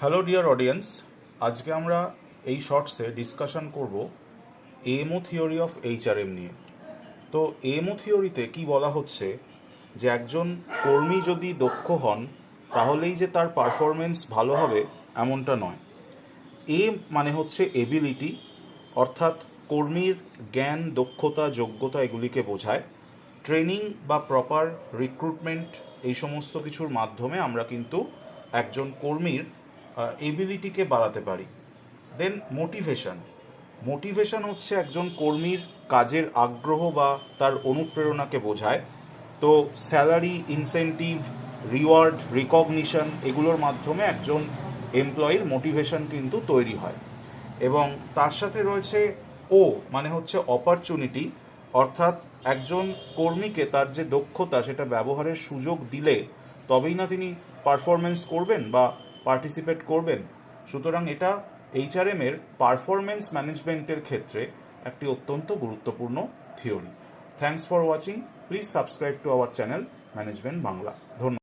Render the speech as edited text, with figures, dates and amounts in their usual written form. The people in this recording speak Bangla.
হ্যালো ডিয়ার অডিয়েন্স, আজকে আমরা এই শর্টসে ডিসকাশন করব এএমও থিওরি অফ এইচআরএম নিয়ে। তো এএমও থিওরিতে কি বলা হচ্ছে যে একজন কর্মী যদি দক্ষ হন তাহলেই যে তার পারফরমেন্স ভালো হবে এমনটা নয়। এ মানে হচ্ছে এবিলিটি, অর্থাৎ কর্মীর জ্ঞান, দক্ষতা, যোগ্যতা এগুলিকে বোঝায়। ট্রেনিং বা প্রপার রিক্রুটমেন্ট এই সমস্ত কিছুর মাধ্যমে আমরা কিন্তু একজন কর্মীর এবিলিটিকে বাড়াতে পারি। দেন মোটিভেশন হচ্ছে একজন কর্মীর কাজের আগ্রহ বা তার অনুপ্রেরণাকে বোঝায়। তো স্যালারি, ইনসেন্টিভ, রিওয়ার্ড, রিকগনিশন এগুলোর মাধ্যমে একজন এমপ্লয়ির মোটিভেশন কিন্তু তৈরি হয়। এবং তার সাথে রয়েছে ও মানে হচ্ছে অপরচুনিটি, অর্থাৎ একজন কর্মীকে তার যে দক্ষতা সেটা ব্যবহারের সুযোগ দিলে তবেই না তিনি পারফরমেন্স করবেন বা পার্টিসিপেট করবেন। সুতরাং এটা এইচআরএম এর পারফরমেন্স ম্যানেজমেন্টের ক্ষেত্রে একটি অত্যন্ত গুরুত্বপূর্ণ theory. Thanks for watching. Please subscribe to our channel management Bangla. ধন্যবাদ।